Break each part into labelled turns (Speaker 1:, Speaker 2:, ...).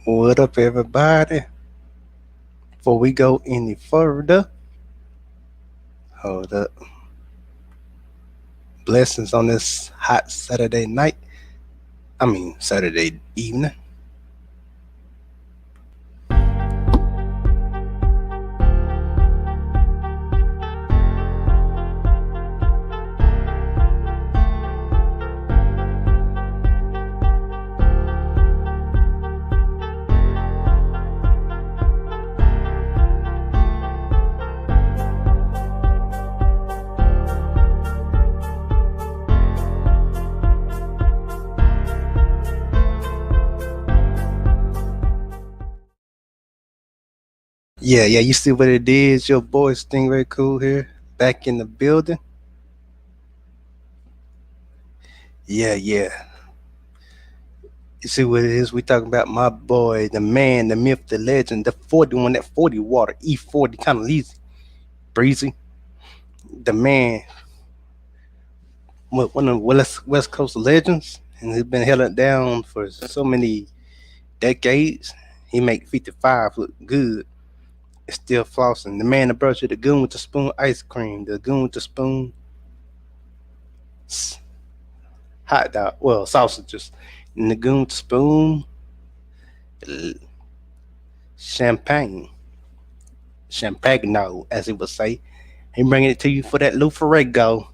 Speaker 1: What up, everybody? Before we go any further, hold up. Blessings on this hot Saturday night. Saturday evening. Yeah, you see what it is? Your boy Stingray Cool here, back in the building. Yeah. You see what it is? We talking about my boy, the man, the myth, the legend, the 41, that 40 water, E40, kind of easy, breezy. The man, one of the West Coast legends, and he's been held down for so many decades. He make 55 look good. It's still flossing. The man that brought you the goon with the spoon ice cream, the goon with the spoon hot dog, well, sausages, and the goon with the spoon champagne, champagne, as he would say. He bringing it to you for that Lufarego.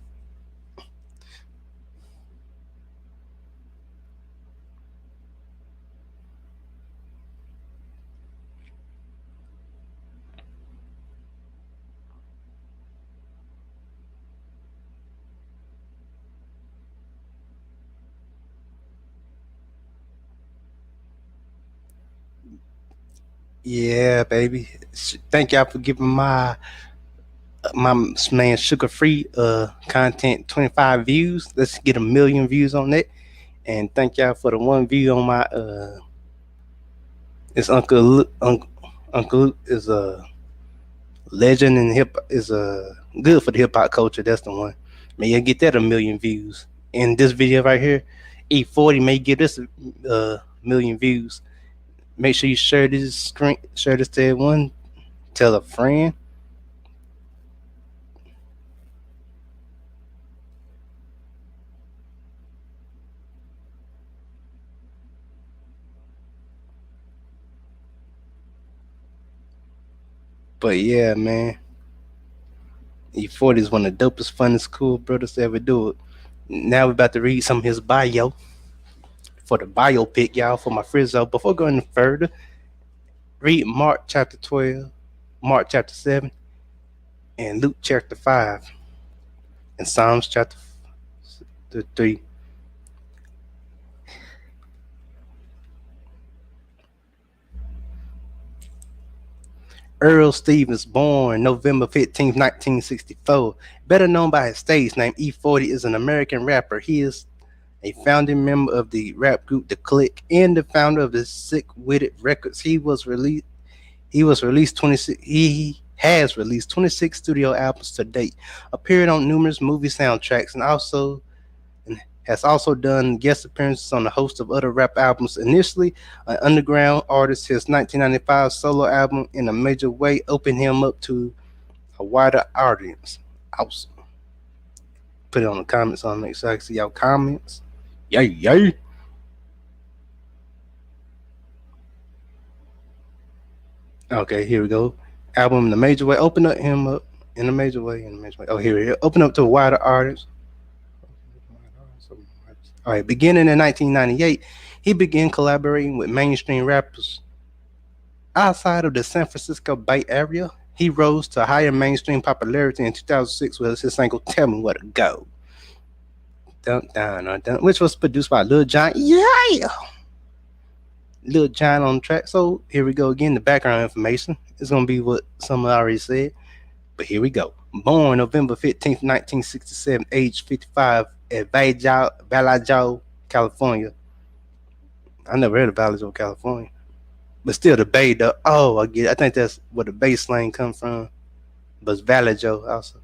Speaker 1: Yeah, baby. Thank y'all for giving my man sugar free content 25 views. Let's get a million views on that. And thank y'all for the one view on my it's Uncle Luke is a legend and hip is good for the hip hop culture. That's the one. May you get that a million views. In this video right here, E40 may get this a million views. Make sure you share this to everyone, tell a friend. But yeah, man, E40 is one of the dopest, funnest, cool brothers to ever do it. Now we're about to read some of his bio for the biopic, y'all, for my frizzo. Before going further, read Mark chapter 12, Mark chapter 7, and Luke chapter 5, and Psalms chapter 3. Earl Stevens, born November 15th, 1964, better known by his stage name E40, is an American rapper. He is a founding member of the rap group The Click and the founder of the Sick Witted Records. He has released 26 studio albums to date, appeared on numerous movie soundtracks, and has also done guest appearances on a host of other rap albums. Initially an underground artist, his 1995 solo album In a Major Way opened him up to a wider audience. Awesome. Put it on the comments on make sure I can see y'all comments. Yay. Okay, here we go. Album In a Major Way. Open up him up in a major way. Oh, here we go. Open up to a wider audience. All right, beginning in 1998, he began collaborating with mainstream rappers outside of the San Francisco Bay Area. He rose to higher mainstream popularity in 2006 with his single "Tell Me Where to Go," which was produced by Lil Jon. Yeah, Lil Jon on the track. So here we go again. The background information is gonna be what someone already said, but here we go. Born November 15th, 1967, age 55, at Vallejo, California. I never heard of Vallejo, California. But still the Bay though. Oh, I get it. I think that's where the Bay slang come from. But it's Vallejo also.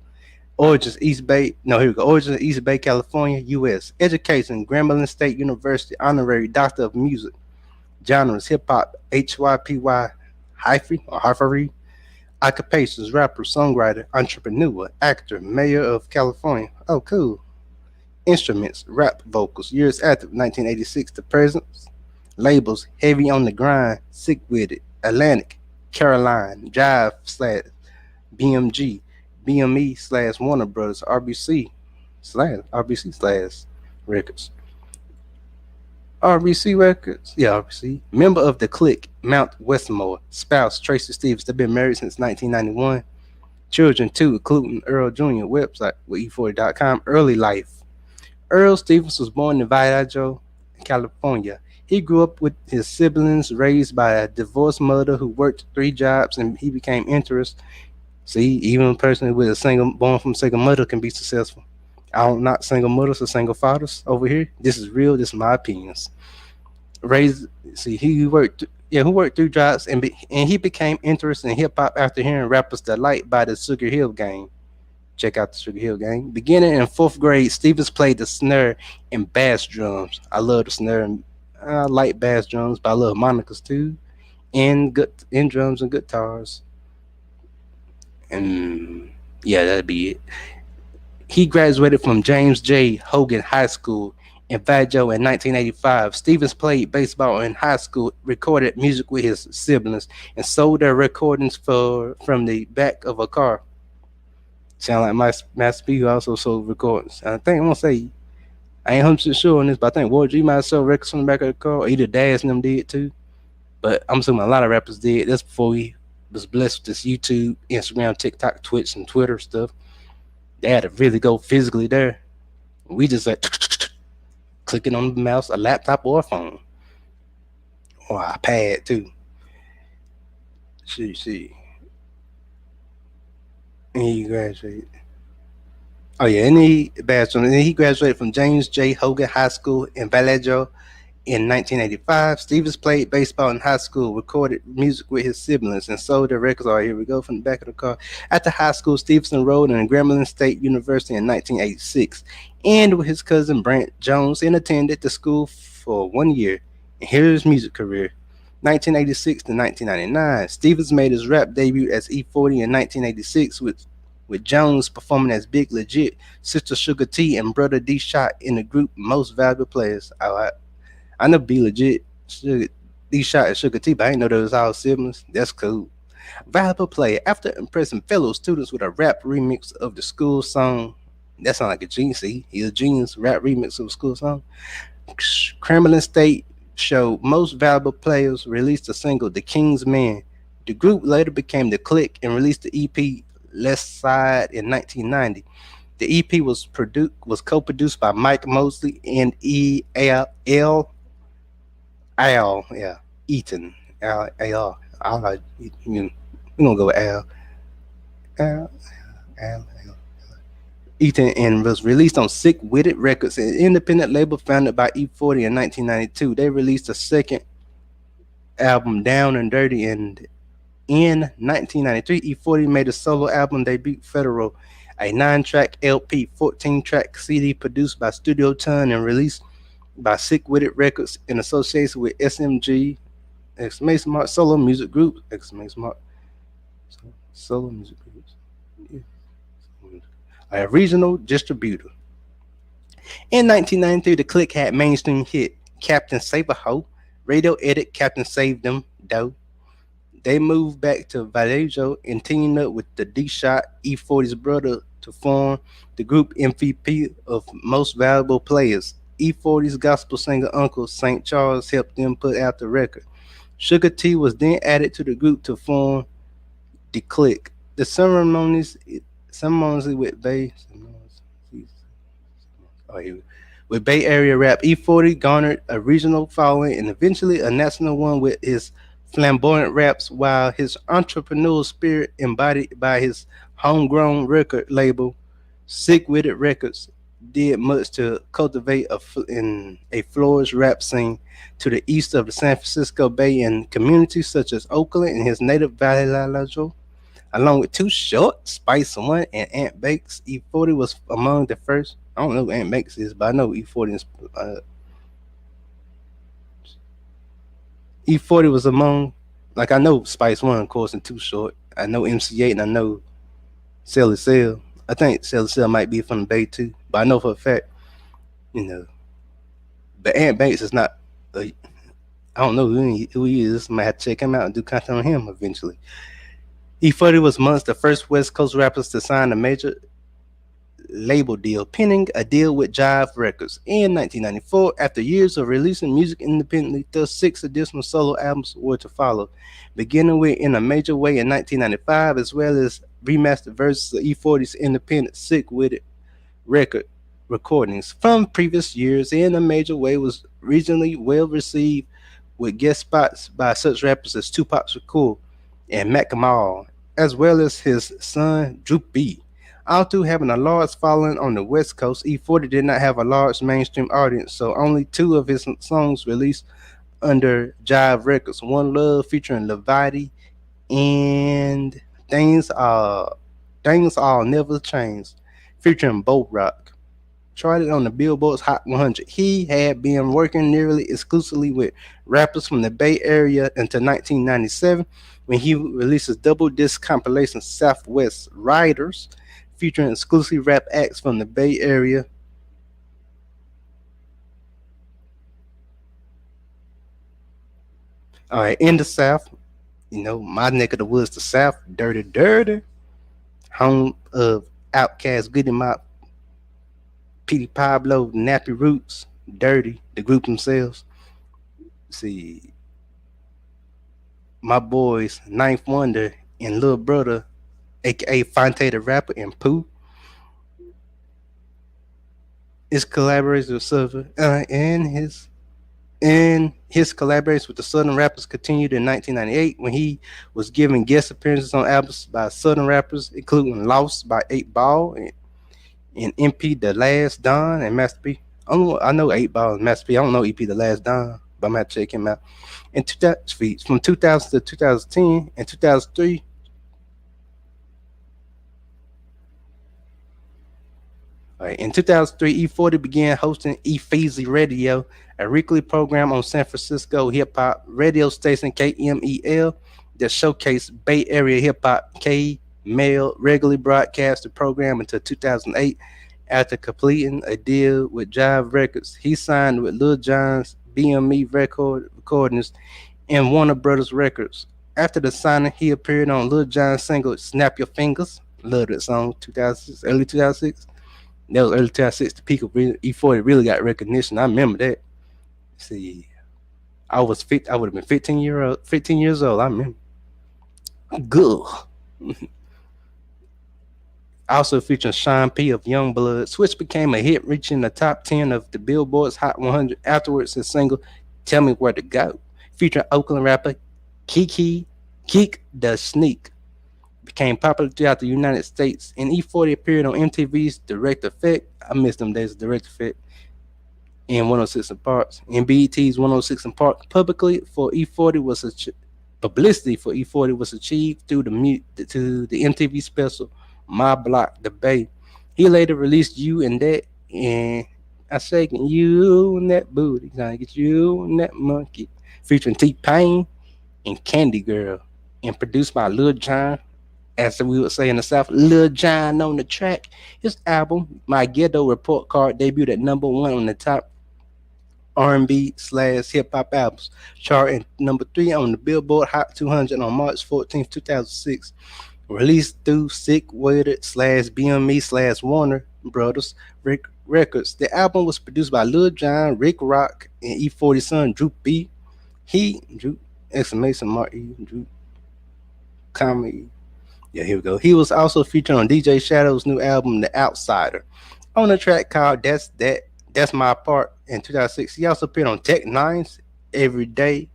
Speaker 1: Origins East Bay. No, here we go. Origins East Bay, California, U.S. Education, Grambling State University, honorary Doctor of Music. Genres: hip hop, HYPY, hyphy or hyphery. Occupations: rapper, songwriter, entrepreneur, actor, mayor of California. Oh, cool. Instruments: rap vocals. Years active: 1986 to present. Labels: heavy on the grind, sick with it, Atlantic, Caroline, Jive slash BMG, BME slash Warner Brothers, RBC slash Records. RBC Records? Yeah, RBC. Member of the Clique, Mount Westmore. Spouse, Tracy Stevens. They've been married since 1991. Children, two, including Earl Jr. Website with E40.com. Early life. Earl Stevens was born in Vallejo, California. He grew up with his siblings, raised by a divorced mother who worked three jobs, and he became interested. See, even a person with a single born from a single mother can be successful. I don't not single mothers or single fathers over here. This is real. This is my opinions. Raised, see, he worked, yeah, who worked three jobs, and he became interested in hip hop after hearing rappers Delight by the Sugar Hill Gang. Check out the Sugar Hill Gang. Beginning in fourth grade, Stevens played the snare and bass drums. I love the snare and I like bass drums, but I love monicas too, and good in drums and guitars. And yeah, that'd be it. He graduated from James J. Hogan High School in Vallejo in 1985. Stevens played baseball in high school, recorded music with his siblings, and sold their recordings for from the back of a car. Sound like my Master P, who also sold recordings. And I think I'm gonna say I ain't 100% sure on this, but I think Ward G might have sold records from the back of the car, or either Daz and them did too. But I'm assuming a lot of rappers did. That's before we was blessed with this YouTube, Instagram, TikTok, Twitch, and Twitter stuff. They had to really go physically there. We just like clicking on the mouse, a laptop, or a phone, or a pad too. See. And he graduated. Oh yeah, and he bachelor. And he graduated from James J. Hogan High School in Vallejo in 1985. Stevens played baseball in high school, recorded music with his siblings, and sold their records. All right, here we go from the back of the car. After high school, Stevens enrolled in Grambling State University in 1986, and with his cousin Brant Jones, and attended the school for 1 year. And here's his music career. 1986 to 1999, Stevens made his rap debut as E40 in 1986 with Jones performing as Big Legit, Sister Sugar T, and Brother D Shot in the group Most Valuable Players. I know Be Legit, Sugar, D Shot, and Sugar T, but I didn't know they was all siblings. That's cool. Valuable Player. After impressing fellow students with a rap remix of the school song, that sounds like a genius. See, he's a genius. Rap remix of a school song. Kremlin State show Most Valuable Players released a single, The King's Man. The group later became The Click and released the EP Left Side in 1990. The EP was co-produced by Mike Mosley and Al, yeah, Eaton, Al, like, we're gonna go with Al, Al. Eaton, and was released on Sick With It Records, an independent label founded by E40 in 1992. They released a second album, Down and Dirty, and in 1993, E40 made a solo album debut, Federal, a 9-track LP, 14-track CD produced by Studio Ton and released by Sick With It Records in association with SMG, exclamation mark, solo music groups, exclamation mark, solo music groups, yeah. A regional distributor. In 1993, the Click had mainstream hit Captain Save a Ho, radio edit Captain Save Them, Doe. They moved back to Vallejo and teamed up with the D-Shot, E40's brother, to form the group MVP of Most Valuable Players. E40's gospel singer uncle St. Charles helped them put out the record. Sugar T was then added to the group to form the Click. The ceremonies with Bay Area rap, E40 garnered a regional following and eventually a national one with his flamboyant raps, while his entrepreneurial spirit, embodied by his homegrown record label, Sick With It Records, did much to cultivate in a flourish rap scene to the east of the San Francisco Bay and communities such as Oakland and his native Valley Lajo. Along with Too Short, Spice One, and Ant Bakes, E40 was among the first. I don't know who Ant Bakes is, but I know E40 is E40 was among, like I know Spice One, of course, and Too Short. I know MC8 and I know Sally Cell. I think Sally Cell might be from the Bay too, but I know for a fact, you know, but Ant Banks is not. I don't know who he is. Might have to check him out and do content on him eventually. E40 was amongst the first West Coast rappers to sign a major label deal, penning a deal with Jive Records in 1994. After years of releasing music independently, thus six additional solo albums were to follow, beginning with In a Major Way in 1995, as well as remastered versions of E40's independent Sick With It record recordings from previous years. In a Major Way was regionally well received with guest spots by such rappers as Tupac Shakur and Mac Kamal, as well as his son Drew B. Although having a large following on the West Coast, E40 did not have a large mainstream audience, so only two of his songs released under Jive Records: One Love featuring Levite and Things All Never Change featuring Bo Rock. Charted on the Billboard's Hot 100. He had been working nearly exclusively with rappers from the Bay Area until 1997 when he released his double disc compilation Southwest Riders, featuring exclusive rap acts from the Bay Area. All right, in the South, my neck of the woods, the South, dirty, dirty, home of Outkast, Goody Mop, Petey Pablo, Nappy Roots, Dirty, the group themselves. See, my boys, Ninth Wonder and Little Brother, aka Fonte the Rapper, and Pooh. His collaborations with Silver and his collaborations with the Southern rappers continued in 1998 when he was giving guest appearances on albums by Southern rappers, including Lost by 8 Ball and MP The Last Don and Master P. I know 8 Ball and Master P. I don't know EP The Last Don, but I'm gonna have to check him out. And from 2000 to 2010 and 2003. All right, in 2003, E40 began hosting eFeezy Radio, a weekly program on San Francisco hip hop radio station KMEL that showcased Bay Area hip hop. K-Mel regularly broadcast the program until 2008. After completing a deal with Jive Records, he signed with Lil Jon's BME Recordings and Warner Brothers Records. After the signing, he appeared on Lil Jon's single "Snap Your Fingers." Love that song, 2006, early 2006. That was early 2006. The peak of E40 really got recognition. I remember that. See, I would have been 15 years old. I remember. Good. Also featuring Sean P of Youngblood, Switch became a hit, reaching the top 10 of the Billboard's Hot 100. Afterwards, his single "Tell Me Where to Go," featuring Oakland rapper Keek the Sneak, became popular throughout the United States. And E40 appeared on MTV's Direct Effect. I miss them days of Direct Effect. And 106 in Parks. And BET's 106 in Park publicity for E40 was achieved through the MTV special My Block the Bay. He later released You and That and I say You and That Booty, trying to get you and that monkey, featuring T-Pain and Candy Girl, and produced by Lil Jon, as we would say in the South, Lil Jon on the track. His album, My Ghetto Report Card, debuted at number one on the top R&B/hip hop albums chart and number three on the Billboard Hot 200 on March 14th, 2006. Released through Sick With It /BME/ Warner Brothers Records. The album was produced by Lil Jon, Rick Rock, and E40 son Drew B. Drew exclamation mark Drew comedy. Yeah, here we go. He was also featured on DJ Shadow's new album, The Outsider, on a track called That's My Part in 2006. He also appeared on Tech Nine's Every Day,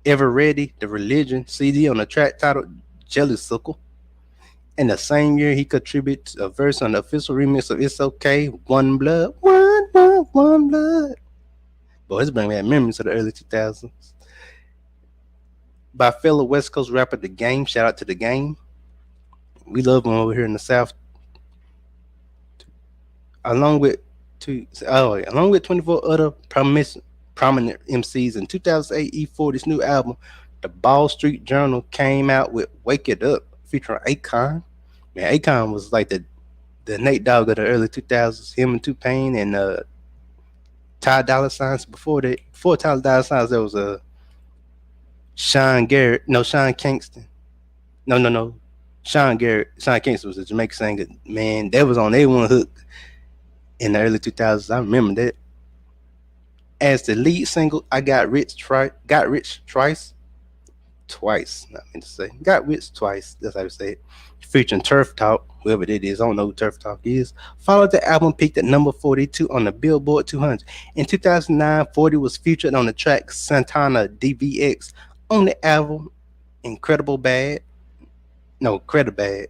Speaker 1: Ever Ready, The Religion CD on a track titled Jelly Sickle. In the same year, he contributed a verse on the official remix of It's Okay, One Blood, One Blood, One Blood. Boy, it's bringing back memories of the early 2000s. By fellow West Coast rapper The Game. Shout out to The Game. We love him over here in the South. Along with 24 other prominent MCs. In 2008, E40's new album, The Ball Street Journal, came out with Wake It Up, featuring Akon. Man, Akon was like the Nate Dogg of the early 2000s. Him and Tupac and Ty Dolla Signs. Before Ty Dolla Signs, there was a Sean Garrett. No, Sean Kingston. No. Sean Garrett. Sean Kingston was a Jamaican singer. Man, that was on A1 Hook in the early 2000s. I remember that. As the lead single, I got rich twice. I mean to say, got rich twice. That's how you say it. Featuring Turf Talk, whoever it is, I don't know who Turf Talk is. Followed the album peaked at number 42 on the Billboard 200. In 2009, 40 was featured on the track Santana DVX on the album Incredible Bad. No, Credible Bad.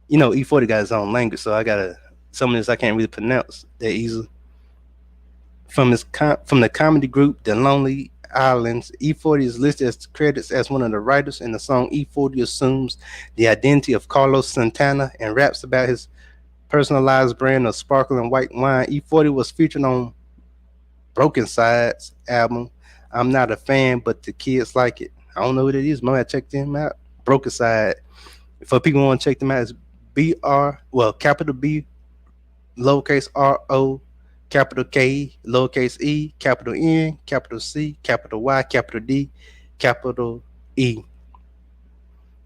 Speaker 1: You know, E40 got his own language, so I gotta some of this I can't really pronounce that easily. From the comedy group The Lonely Islands, E40 is listed as credits as one of the writers in the song. E40 assumes the identity of Carlos Santana and raps about his personalized brand of sparkling white wine. E40 was featured on Broken Sides album. I'm not a fan, but the kids like it. I don't know what it is. Might check them out. Broken Side. For people who want to check them out, it's capital B, lowercase R-O, capital K, lowercase e, capital N, capital C, capital Y, capital D, capital E.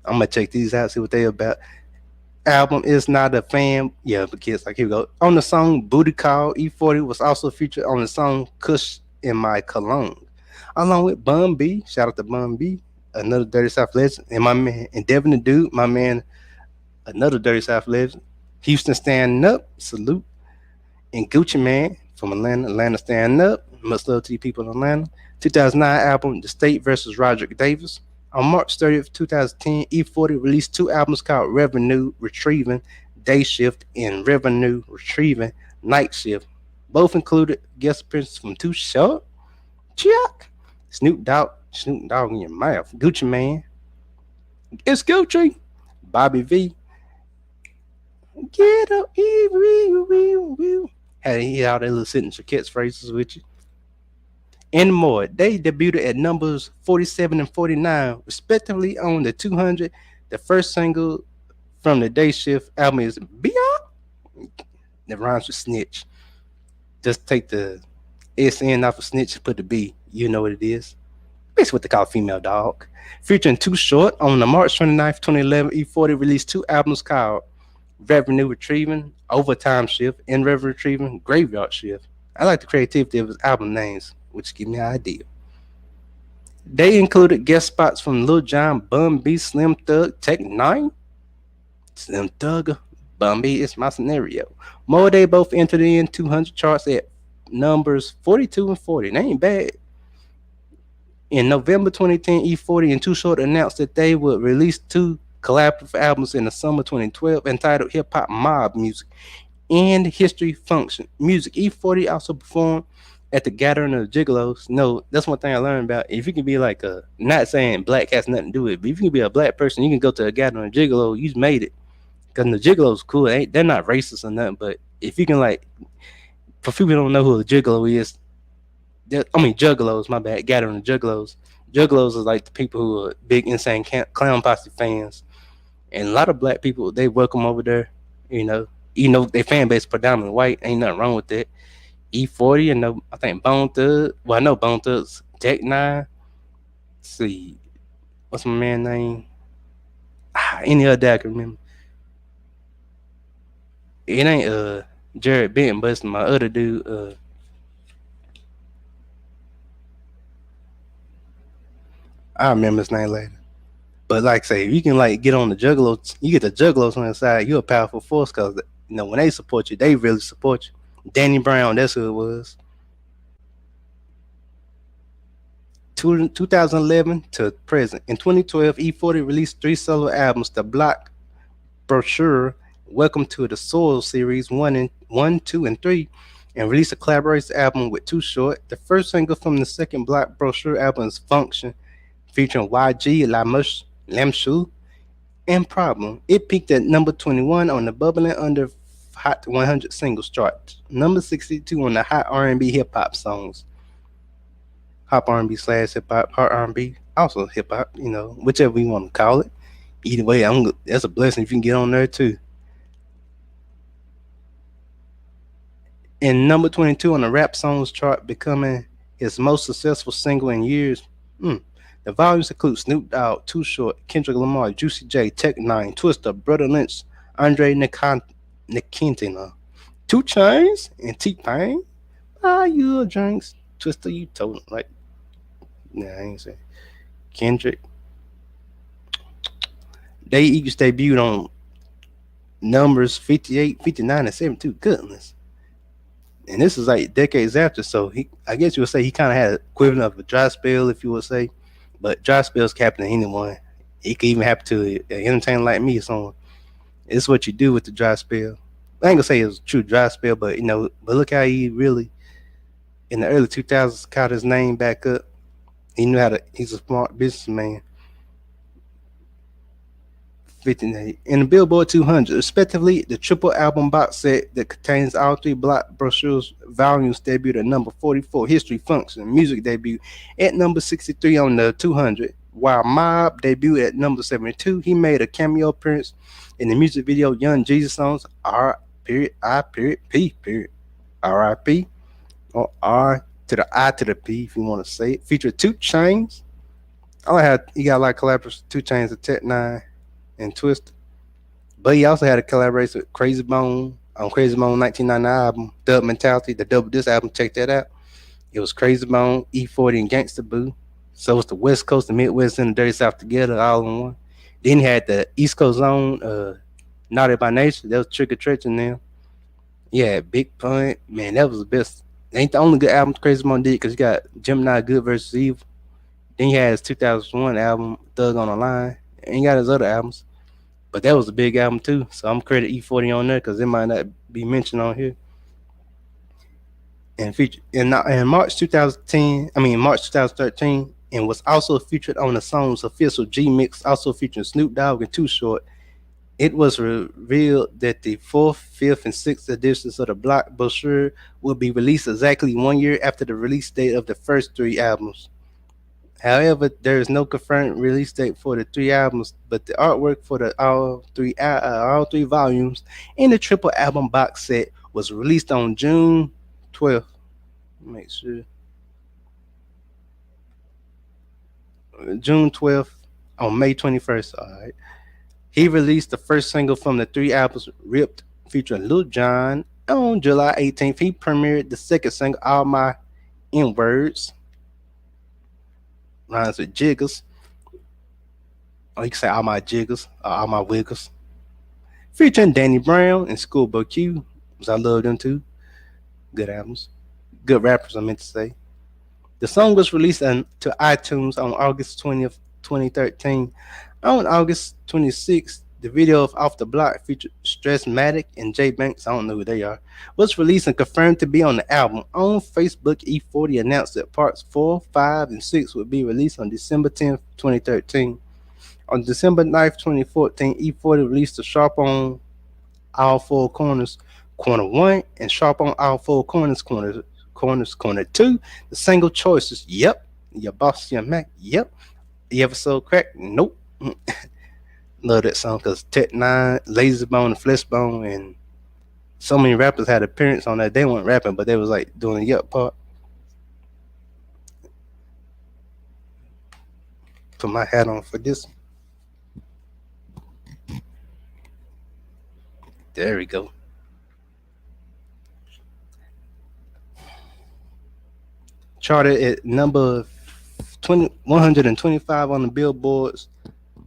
Speaker 1: I'm gonna check these out, see what they about. Album Is Not a Fan. Yeah, but kids, like, here we go. On the song Booty Call, E40 was also featured on the song Kush in My Cologne, along with Bun B. Shout out to Bun B, another Dirty South legend, and my man, and Devin the Dude, my man, another Dirty South legend. Houston Stand Up, salute. And Gucci Man from Atlanta Stand Up. Much love to you people in Atlanta. 2009 album, The State versus Roderick Davis. On March 30th, 2010, E40 released two albums called Revenue Retrieving Day Shift and Revenue Retrieving Night Shift. Both included guest appearances from Too Short, Chuck, Snoop Dogg in your mouth, Gucci Man, it's Gucci, Bobby V, Get up, had he all their little signature catchphrases with you, and more. They debuted at numbers 47 and 49, respectively, on the 200. The first single from the Day Shift album is Beyond. That rhymes with snitch. Just take the SN off of snitch and put the B. You know what it is. Basically what they call female dog. Featuring Too Short, on the March 29th, 2011, E40 released two albums called Revenue Retrieving, Overtime Shift, and Revenue Retrieving, Graveyard Shift. I like the creativity of his album names, which give me an idea. They included guest spots from Lil Jon, Bun B, Slim Thug, Tech Nine, Slim Thug, Bun B, it's my scenario. More, they both entered in 200 charts at numbers 42 and 40. They ain't bad. In November 2010, E40 and Too Short announced that they would release two collaborative albums in the summer 2012 entitled Hip Hop Mob Music and History Function Music. E40 also performed at the Gathering of the Gigolos. No, that's one thing I learned about. If you can be like not saying black has nothing to do with it, but if you can be a black person, you can go to a Gathering of the Gigolo, you made it. Because the Gigolos cool. They're not racist or nothing, but if you can, like, for people who don't know who a Gigolo is, Juggalos, my bad, Gathering of Juggalos. Juggalos is like the people who are big Insane Clown Posse fans. And a lot of black people, they welcome over there, their fan base is predominantly white, ain't nothing wrong with that. E40 and I think Bone Thug. Well, I know Bone Thug's Tech Nine. Let's see, what's my man's name? Any other day I can remember. It ain't Jared Benton, but it's my other dude. I remember his name later. But like I say, if you can like get on the Juggalos, you get the Juggalos on the side, you're a powerful force because when they support you, they really support you. Danny Brown, that's who it was. 2011 to present. In 2012, E40 released three solo albums: The Block Brochure, Welcome to the Soil Series 1, 2, and 3, and released a collaboration album with Too Short. The first single from the second Block Brochure album is Function, featuring YG, Lamshu, and Problem. It peaked at number 21 on the Bubbling Under Hot 100 singles chart, number 62 on the Hot R&B Hip Hop Songs. Pop R&B slash hip hop, hard R&B, also hip hop. Whichever you want to call it. Either way, that's a blessing if you can get on there too. And number 22 on the rap songs chart, becoming his most successful single in years. Mm. The volumes include Snoop Dogg, Too Short, Kendrick Lamar, Juicy J, Tech Nine, Twista, Brother Lynch, Andre Nikintina, Two Chains, and T Pain. Buy your drinks. Twista, you told him. Like, nah, I ain't saying. Kendrick. They each debuted on numbers 58, 59, and 72. Goodness. And this is like decades after, so I guess you would say he kind of had an equivalent of a dry spell, if you would say. But dry spells can happen to anyone. It could even happen to an entertainer like me or someone. It's what you do with the dry spell. I ain't gonna say it was a true dry spell, but but look how he really in the early 2000s caught his name back up. He knew how to. He's a smart businessman. 58 in the Billboard 200, respectively, the triple album box set that contains all three block brochures volumes debuted at number 44. History Function music debut at number 63 on the 200, while Mob debuted at number 72. He made a cameo appearance in the music video Young Jesus songs R period I period P period R.I.P. or R to the I to the P if you want to say it. Featured Two Chains. He got a lot of collaborations. Two Chains of Tech Nine and Twist. But he also had a collaboration with Crazy Bone on Crazy Bone 1999 album, Dub Mentality, the double disc album. Check that out. It was Crazy Bone, E40, and Gangsta Boo. So it's the West Coast, the Midwest, and the Dirty South together all in one. Then he had the East Coast Zone, Naughty by Nature. That was Trick or Treat in there. Yeah, Big Pun. Man, that was the best. Ain't the only good album Crazy Bone did because you got Gemini Good versus Evil. Then he had his 2001 album, Thug on the Line. And he got his other albums. But that was a big album too. So I'm credit E40 on there because it might not be mentioned on here. And featured in March 2010, March 2013, and was also featured on the song's official G Mix, also featuring Snoop Dogg and Too Short. It was revealed that the fourth, fifth, and sixth editions of the block brochure will be released exactly 1 year after the release date of the first three albums. However, there is no confirmed release date for the three albums, but the artwork for the all three volumes in the triple album box set was released on June 12th. Make sure June 12th on May 21st. All right. He released the first single from the three albums, Ripped, featuring Lil Jon. On July 18th, he premiered the second single, All My N Words, rhymes with jiggers. Or you can say All My Jiggers or All My Wiggles. Featuring Danny Brown and Schoolboy Q, which I love them too. Good albums. Good rappers, I meant to say. The song was released to iTunes on August 20th, 2013. On August 26th, the video of Off the Block featured Stressmatic and Jay Banks, I don't know who they are, was released and confirmed to be on the album. On Facebook, E40 announced that parts 4, 5, and 6 would be released on December 10th, 2013. On December 9th, 2014, E40 released a Sharp on All Four Corners, Corner 1, and Sharp on All Four Corners, Corner 2. The single choices, yep. Your Boss, Your Mac, yep. You Ever So Crack, nope. Love that song because Tech Nine, Lazy Bone, and Flesh Bone, and so many rappers had appearance on that. They weren't rapping, but they was like doing the yep part. Put my hat on for this. There we go. Charted at number 125 on the Billboards,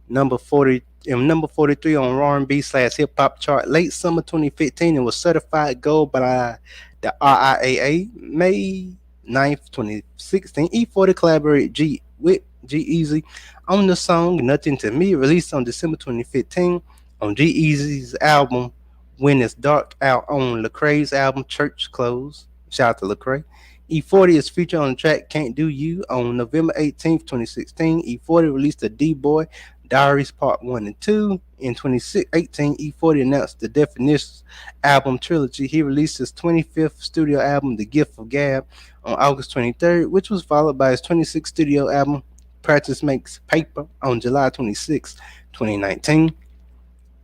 Speaker 1: number 40 and number 43 on R&B slash hip hop chart late summer 2015, and was certified gold by the RIAA May 9th, 2016. E40 collaborated with G-Eazy on the song Nothing to Me, released on December 2015 on G-Eazy's album When It's Dark, out on Lecrae's album Church Clothes. Shout out to Lecrae. E40 is featured on the track Can't Do You on November 18th, 2016. E40 released the D-Boy Diaries Part 1 and 2. In 2018, E40 announced the Definitions album trilogy. He released his 25th studio album, The Gift of Gab, on August 23rd, which was followed by his 26th studio album, Practice Makes Paper, on July 26, 2019.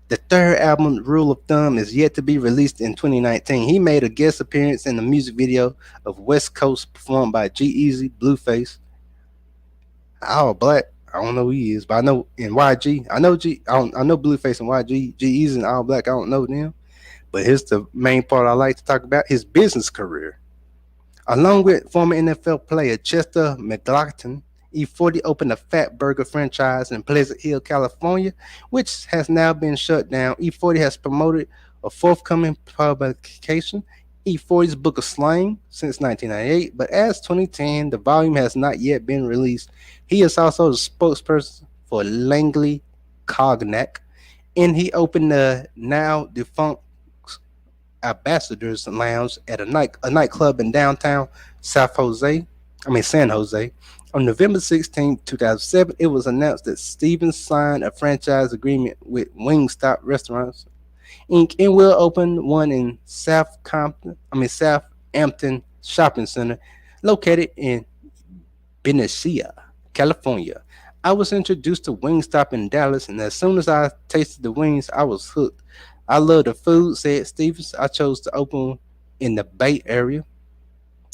Speaker 1: The third album, Rule of Thumb, is yet to be released in 2019. He made a guest appearance in the music video of West Coast performed by G-Eazy, Blueface, All Black. I don't know who he is, but I know in YG. I know Blueface and YG. G-Eazy and All Black. I don't know them. But here's the main part I like to talk about: his business career. Along with former NFL player Chester McLaughlin, E40 opened a Fat Burger franchise in Pleasant Hill, California, which has now been shut down. E40 has promoted a forthcoming publication, E40's Book of Slang, since 1998, but as 2010, the volume has not yet been released. He is also the spokesperson for Langley Cognac, and he opened the now defunct Ambassadors Lounge at a nightclub in downtown San Jose. On November 16, 2007, it was announced that Stevens signed a franchise agreement with Wingstop Restaurants Inc. and will open one in Southampton Shopping Center, located in Benicia, California. I was introduced to Wingstop in Dallas, and as soon as I tasted the wings, I was hooked. I love the food, said Stevens. I chose to open in the Bay Area.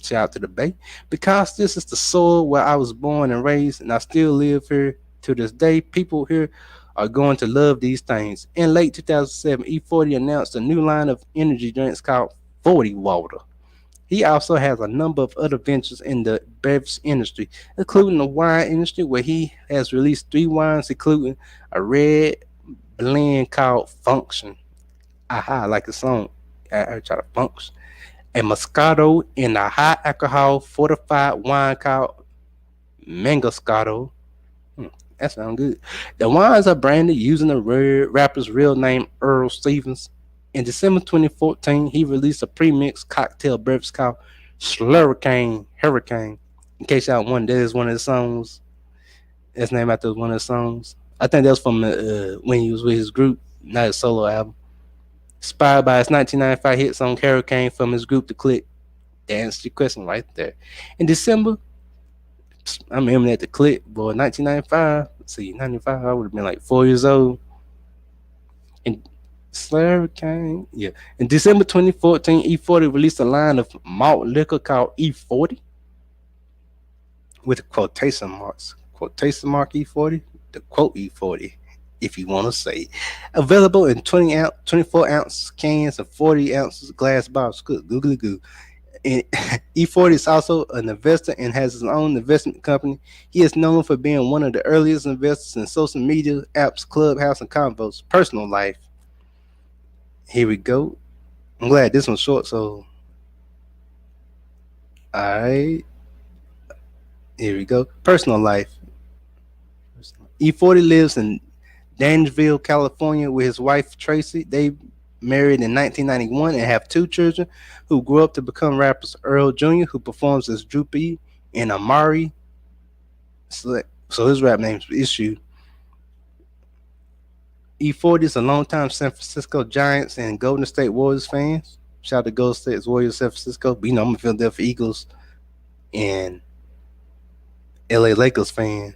Speaker 1: Shout out to the Bay. Because this is the soil where I was born and raised, and I still live here to this day. People here are going to love these things. In late 2007, E40 announced a new line of energy drinks called 40 Water. He also has a number of other ventures in the beverage industry, including the wine industry, where he has released 3 wines, including a red blend called Function. Aha, like the song. I try to function. A Moscato and a high alcohol fortified wine called Mangoscato. Hmm, that sounds good. The wines are branded using the rapper's real name, Earl Stevens. In December 2014, he released a pre-mixed cocktail beverage called Slurricane Hurricane. In case y'all wonder, that is one of the songs. That's named after one of the songs. I think that was from when he was with his group, not his solo album. Inspired by his 1995 hit song Hurricane from his group The Click. That answers your question right there. In December, I remember at The Click, boy, 1995. Let's see, 95, I would have been like 4 years old. And Hurricane, yeah. In December 2014, E40 released a line of malt liquor called E40 with quotation marks. Quotation mark E40, the quote E40, if you want to say. Available in 24 ounce cans and 40 ounces glass bottles. Good, googly goo. And E40 is also an investor and has his own investment company. He is known for being one of the earliest investors in social media apps, Clubhouse, and Convo's personal life. Here we go. I'm glad this one's short, so alright. Here we go. Personal life. E40 lives in Danville, California with his wife Tracy. They married in 1991 and have 2 children who grew up to become rappers. Earl Jr., who performs as Droopy, and Amari. So his rap name's Issue. E40 is a longtime San Francisco Giants and Golden State Warriors fans. Shout out to Golden State Warriors, San Francisco. But I'm a Philadelphia Eagles and LA Lakers fan.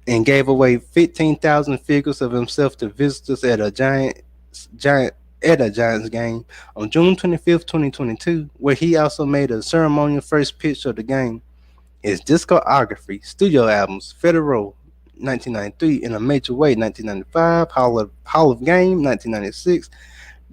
Speaker 1: And gave away 15,000 figures of himself to visitors at a Giants game on June 25th, 2022, where he also made a ceremonial first pitch of the game. His discography, studio albums, Federal, 1993, In a Major Way, 1995, Hall of Game, 1996,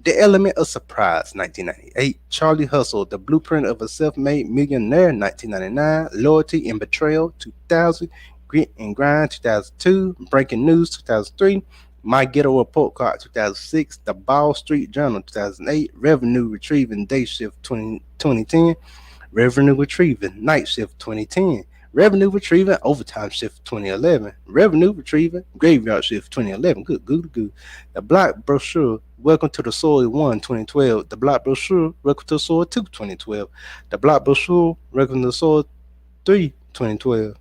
Speaker 1: The Element of Surprise, 1998, Charlie Hustle, The Blueprint of a Self-Made Millionaire, 1999, Loyalty and Betrayal, 2000, Grit and Grind, 2002, Breaking News, 2003, My Ghetto Report Card, 2006, The Ball Street Journal, 2008, Revenue Retrieving Day Shift, 2010, Revenue Retrieving Night Shift, 2010, Revenue Retrieving Overtime Shift, 2011, Revenue Retrieving Graveyard Shift, 2011. Good. The Block Brochure Welcome to the Soil 1, 2012. The Block Brochure Welcome to the Soil 2, 2012. The Block Brochure Welcome to the Soil 3, 2012.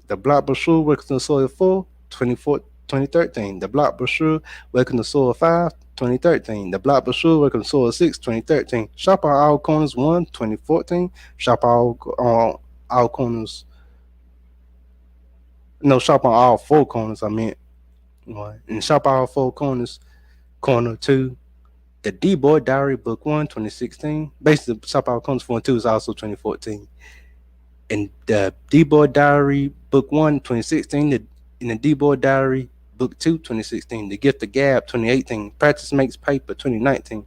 Speaker 1: The Block Brochure Welcome to the Soil 4, 2013. The Block Brochure Welcome to Soil 5, 2013. The Block Patrol Console 6, 2013. Shop on All Corners 1, 2014. Shop all corners. No, Shop on All Four Corners, I meant. One. And Shop All Four Corners, Corner 2. The D-Boy Diary Book 1, 2016. Basically, Shop All Corners 4 and 2 is also 2014. And the D-Boy Diary Book 1, 2016. In the D-Boy Diary Book 2, 2016. The Gift of Gab, 2018. Practice Makes Paper, 2019.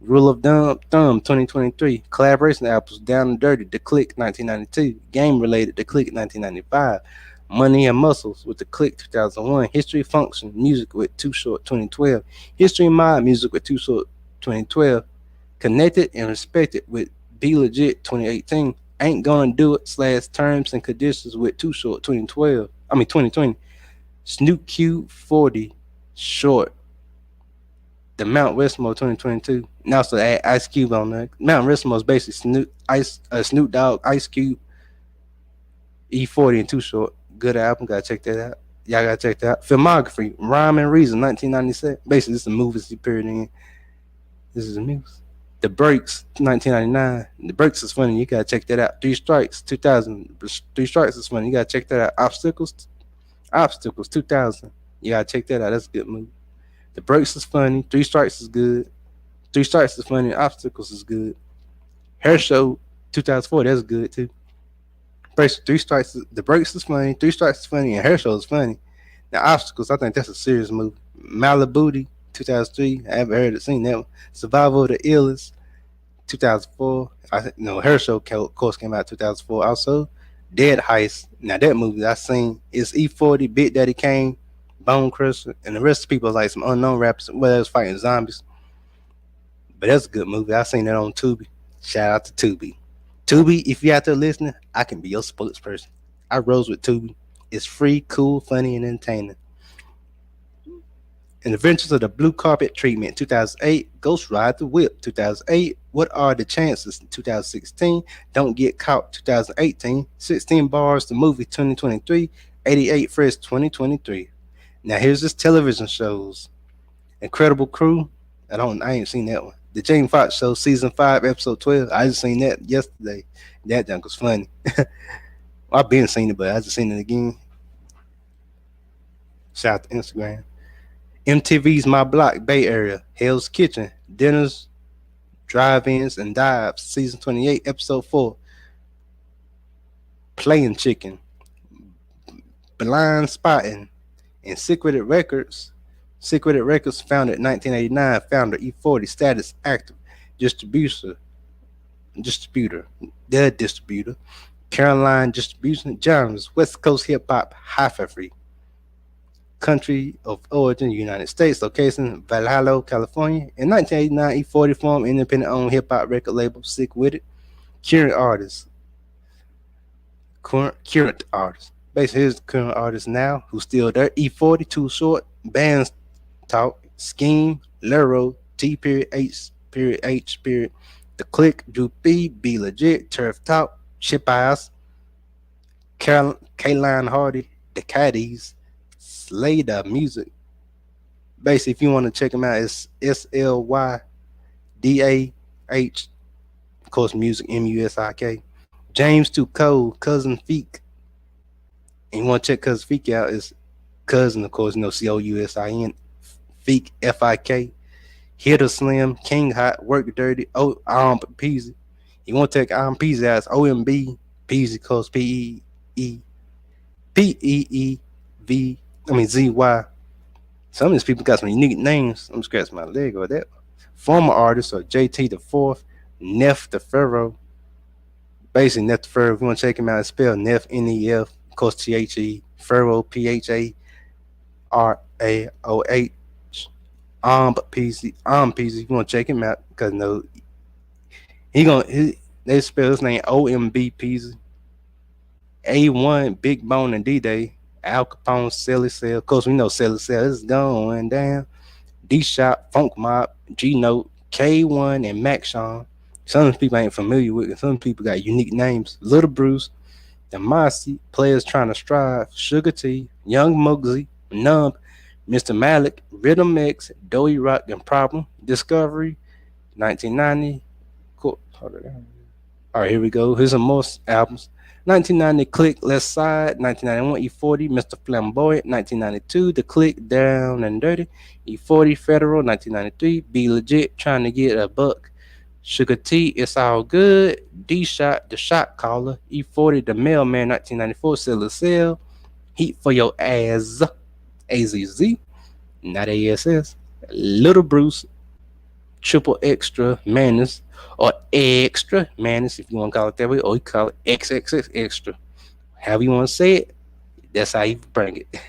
Speaker 1: Rule of Thumb 2023. Collaboration Apples Down and Dirty, The Click 1992. Game Related, The Click 1995. Money and Muscles with The Click 2001. History Function Music with Too Short 2012. History Mod Music with Too Short 2012. Connected and Respected with Be Legit 2018. Ain't Gonna Do It / Terms and Conditions with Too Short 2020. Snoop Q 40 Short, the Mount Rushmore 2022. Now also add Ice Cube on there. Mount Rushmore is basically Snoop Dogg, Ice Cube, E40 and Too Short. Good album. Gotta check that out. Y'all gotta check that out. Filmography: Rhyme and Reason, 1997. Basically, this is the movies he appeared in. This is the movies. The Breaks, 1999. The Breaks is funny. You gotta check that out. Three Strikes, 2000. Three Strikes is funny. You gotta check that out. Obstacles, 2000. You gotta check that out. That's a good movie. The Breaks is funny. Three Strikes is good. Three Strikes is funny. Obstacles is good. Hair Show 2004. That's good too. Three Strikes. The Breaks is funny. Three Strikes is funny, and Hair Show is funny. Now Obstacles, I think that's a serious movie. Malibu 2003. I haven't heard it, seen that one. Survival of the Illest 2004. I think no Hair Show, of course, came out 2004. Also, Dead Heist. Now that movie I seen is E40, Big Daddy Kane, Bone Crusher, and the rest of the people like some unknown rappers. Well, they was fighting zombies. But that's a good movie. I seen that on Tubi. Shout out to Tubi. Tubi, if you out there listening, I can be your spokesperson. I rose with Tubi. It's free, cool, funny, and entertaining. And Adventures of the Blue Carpet Treatment, 2008. Ghost Ride the Whip, 2008. What Are the Chances, 2016. Don't Get Caught, 2018. 16 Bars, the Movie, 2023. 88 Fresh, 2023. Now here's this television shows. Incredible Crew. I ain't seen that one. The Jamie Foxx Show, season 5, episode 12. I just seen that yesterday. That junk was funny. I've been seen it, but I just seen it again. Shout out to Instagram. MTV's My Block, Bay Area. Hell's Kitchen, Dinners, Drive-Ins, and Dives, season 28, episode 4. Playing Chicken, Blind Spotting, and Secreted Records. Secreted Records, founded in 1989. Founder E40, status active. Distributor. The distributor. Caroline Distribution. Genres: West Coast hip hop, Hi-Fi. Country of origin: United States. Location: Valhalla, California. In 1989, E40 formed independent-owned hip-hop record label, Sick With It. Current artists. Basically, here's the current artists now who's still there. E40, Too Short, Bands Talk, Scheme, Lero, T.H. The Click, Drew B, Be Legit, Turf Talk, Chip Eyes, Kaline Hardy, The Caddies, Slater Music. Basically, if you want to check them out, it's SLYDAH, of course, Music, MUSIK. James Too Cold, Cousin Feek. And you want to check Cousin Feek out, it's Cousin, of course, COUSIN, Feek, FIK. Hitter Slim, King Hot, Work Dirty, Peasy. You want to take Peasy out, it's OMB, Peasy, cause ZY. Some of these people got some unique names. I'm scratching my leg over that. Former artists are JT the Fourth, Neff the Pharaoh. Basically, Neff the Pharaoh, if you want to check him out, it's spelled Neff, NEF, of course, THE, Pharaoh, PHARAOH. Peasy. If you want to check him out, because no, they spell his name OMB Peasy. A1, Big Bone and D-Day, Al Capone, Silly Cell. Of course, we know Silly Cell is going down. D-Shop, Funk Mob, G-Note, K1, and Mac Sean. Some of these people ain't familiar with it. Some people got unique names. Little Bruce, The Mossy, Players Trying to Strive, Sugar T, Young Muggsy, Numb, Mr. Malik, Rhythm X, Doughy Rock and Problem, Discovery, 1990. Cool. All right, here we go. Here's some more albums. 1990, Click, Let's Side. 1991, E40, Mr. Flamboyant. 1992, The Click, Down and Dirty. E40, Federal. 1993, Be Legit, Trying to Get a Buck. Sugar T, It's All Good. D Shot, The Shot Caller. E40, The Mailman. 1994, Silly Cell. Heat for Your Ass. AZZ, not ASS. Little Bruce, Triple Extra Madness, or Extra Madness, if you want to call it that way, or you call it XXX Extra. However you want to say it, that's how you bring it.